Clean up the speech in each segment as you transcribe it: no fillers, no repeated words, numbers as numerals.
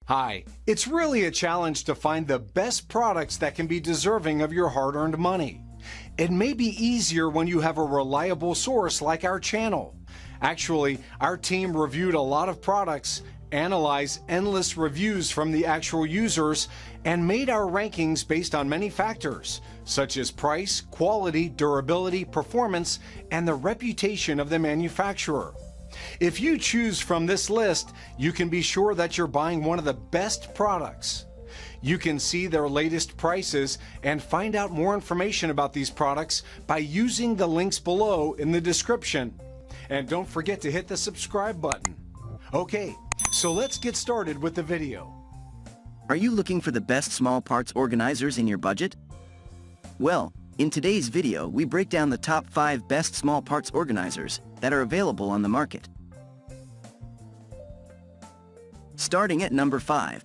Hi, it's really a challenge to find the best products that can be deserving of your hard-earned money. It may be easier when you have a reliable source like our channel. Actually, our team reviewed a lot of products, analyzed endless reviews from the actual users, and made our rankings based on many factors, such as price, quality, durability, performance, and the reputation of the manufacturer. If you choose from this list, you can be sure that you're buying one of the best products. You can see their latest prices and find out more information about these products by using the links below in the description. And don't forget to hit the subscribe button. Okay, so let's get started with the video. Are you looking for the best small parts organizers in your budget? Well, in today's video we break down the top 5 best small parts organizers that are available on the market. Starting at number 5,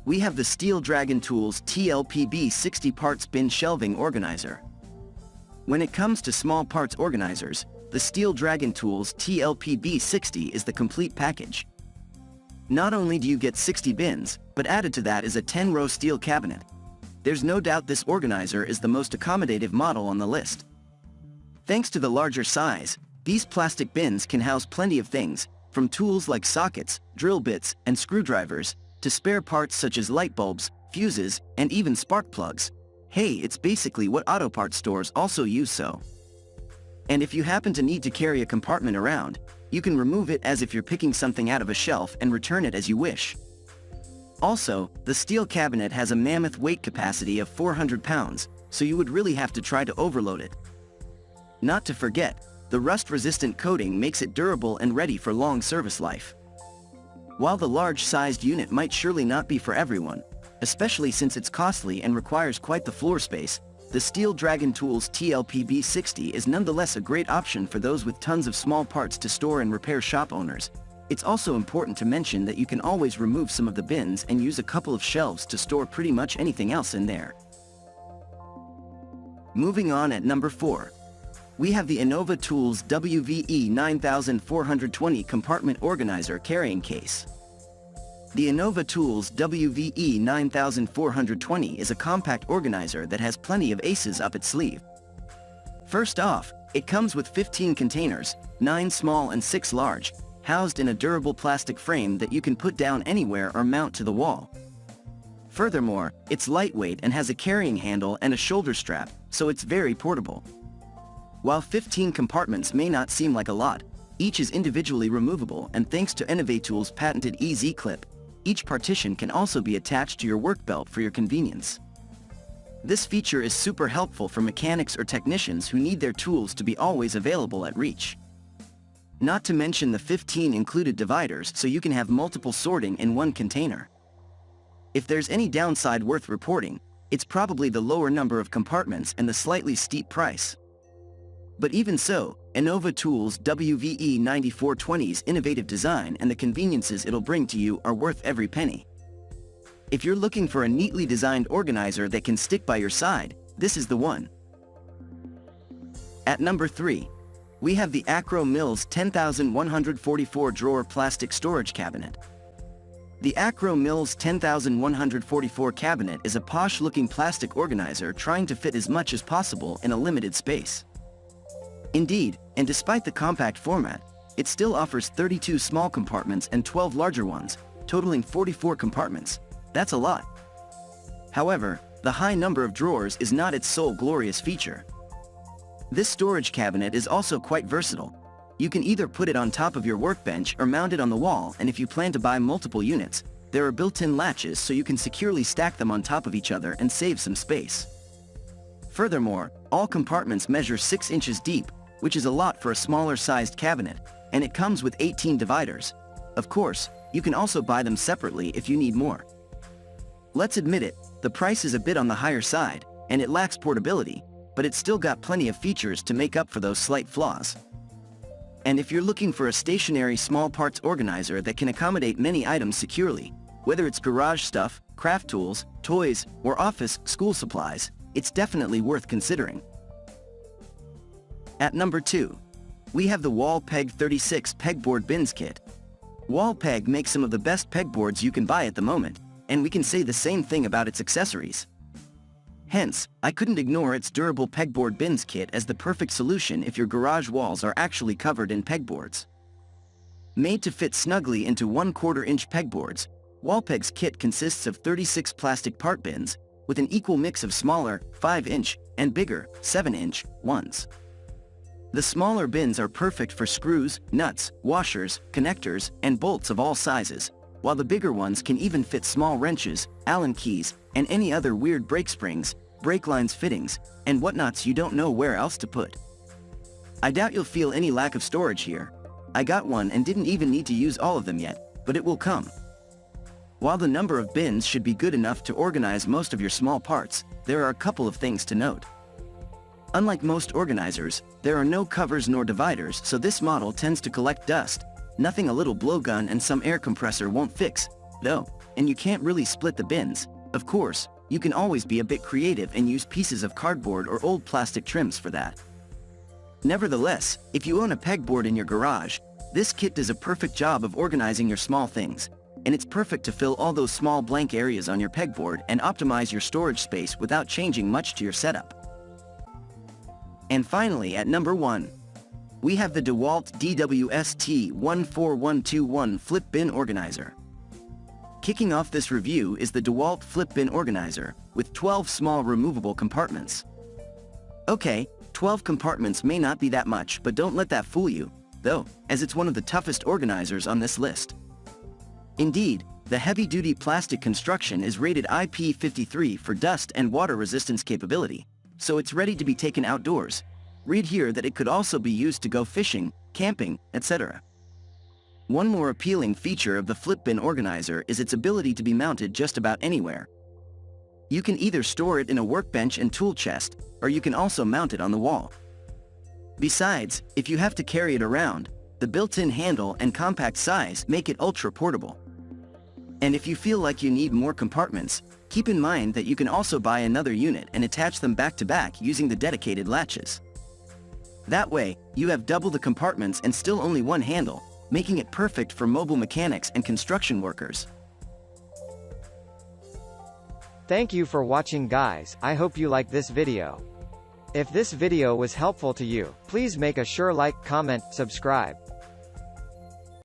we have the Steel Dragon Tools TLPB 60 Parts Bin Shelving Organizer. When it comes to small parts organizers, the Steel Dragon Tools TLPB 60 is the complete package. Not only do you get 60 bins, but added to that is a 10-row steel cabinet. There's no doubt this organizer is the most accommodative model on the list. Thanks to the larger size, these plastic bins can house plenty of things, from tools like sockets, drill bits, and screwdrivers, to spare parts such as light bulbs, fuses, and even spark plugs. Hey, it's basically what auto parts stores also use so. And if you happen to need to carry a compartment around, you can remove it as if you're picking something out of a shelf and return it as you wish. Also, the steel cabinet has a mammoth weight capacity of 400 pounds, so you would really have to try to overload it. Not to forget, the rust-resistant coating makes it durable and ready for long service life. While the large-sized unit might surely not be for everyone, especially since it's costly and requires quite the floor space, the Steel Dragon Tools TLPB 60 is nonetheless a great option for those with tons of small parts to store and repair shop owners. It's also important to mention that you can always remove some of the bins and use a couple of shelves to store pretty much anything else in there. Moving on at number 4. We have the EnnovaTools WVE 9420 Compartment Organizer Carrying Case. The EnnovaTools WVE 9420 is a compact organizer that has plenty of aces up its sleeve. First off, it comes with 15 containers, 9 small and 6 large, housed in a durable plastic frame that you can put down anywhere or mount to the wall. Furthermore, it's lightweight and has a carrying handle and a shoulder strap, so it's very portable. While 15 compartments may not seem like a lot, each is individually removable, and thanks to EnnovaTools' patented EZ clip, each partition can also be attached to your work belt for your convenience. This feature is super helpful for mechanics or technicians who need their tools to be always available at reach. Not to mention the 15 included dividers, so you can have multiple sorting in one container. If there's any downside worth reporting, it's probably the lower number of compartments and the slightly steep price. But even so, EnnovaTools WVE 9420's innovative design and the conveniences it'll bring to you are worth every penny. If you're looking for a neatly designed organizer that can stick by your side, this is the one. At number 3, we have the Akro-Mils 10144 Drawer Plastic Storage Cabinet. The Akro-Mils 10144 cabinet is a posh-looking plastic organizer trying to fit as much as possible in a limited space. Indeed, and despite the compact format, it still offers 32 small compartments and 12 larger ones, totaling 44 compartments. That's a lot. However, the high number of drawers is not its sole glorious feature. This storage cabinet is also quite versatile. You can either put it on top of your workbench or mount it on the wall, and if you plan to buy multiple units, there are built-in latches so you can securely stack them on top of each other and save some space. Furthermore, all compartments measure 6 inches deep, which is a lot for a smaller-sized cabinet, and it comes with 18 dividers. Of course, you can also buy them separately if you need more. Let's admit it, the price is a bit on the higher side, and it lacks portability, but it's still got plenty of features to make up for those slight flaws. And if you're looking for a stationary small parts organizer that can accommodate many items securely, whether it's garage stuff, craft tools, toys, or office, school supplies, it's definitely worth considering. At number 2, we have the WallPeg 36 Pegboard Bins Kit. WallPeg makes some of the best pegboards you can buy at the moment, and we can say the same thing about its accessories. Hence, I couldn't ignore its durable pegboard bins kit as the perfect solution if your garage walls are actually covered in pegboards. Made to fit snugly into 1/4 inch pegboards, WallPeg's kit consists of 36 plastic part bins, with an equal mix of smaller, 5-inch, and bigger, 7-inch, ones. The smaller bins are perfect for screws, nuts, washers, connectors, and bolts of all sizes, while the bigger ones can even fit small wrenches, Allen keys, and any other weird brake springs, brake lines fittings, and whatnots you don't know where else to put. I doubt you'll feel any lack of storage here. I got one and didn't even need to use all of them yet, but it will come. While the number of bins should be good enough to organize most of your small parts, there are a couple of things to note. Unlike most organizers, there are no covers nor dividers, so this model tends to collect dust, nothing a little blowgun and some air compressor won't fix, though, and you can't really split the bins. Of course, you can always be a bit creative and use pieces of cardboard or old plastic trims for that. Nevertheless, if you own a pegboard in your garage, this kit does a perfect job of organizing your small things, and it's perfect to fill all those small blank areas on your pegboard and optimize your storage space without changing much to your setup. And finally, at number 1, we have the DeWalt DWST14121 Flip Bin Organizer. Kicking off this review is the DeWalt Flip Bin Organizer, with 12 small removable compartments. Okay, 12 compartments may not be that much, but don't let that fool you, though, as it's one of the toughest organizers on this list. Indeed, the heavy-duty plastic construction is rated IP53 for dust and water resistance capability, so it's ready to be taken outdoors. Read here that it could also be used to go fishing, camping, etc. One more appealing feature of the Flip Bin Organizer is its ability to be mounted just about anywhere. You can either store it in a workbench and tool chest, or you can also mount it on the wall. Besides, if you have to carry it around, the built-in handle and compact size make it ultra-portable. And if you feel like you need more compartments, keep in mind that you can also buy another unit and attach them back to back using the dedicated latches. That way, you have double the compartments and still only one handle, making it perfect for mobile mechanics and construction workers. Thank you for watching, guys. I hope you like this video. If this video was helpful to you, please make a sure like, comment, subscribe.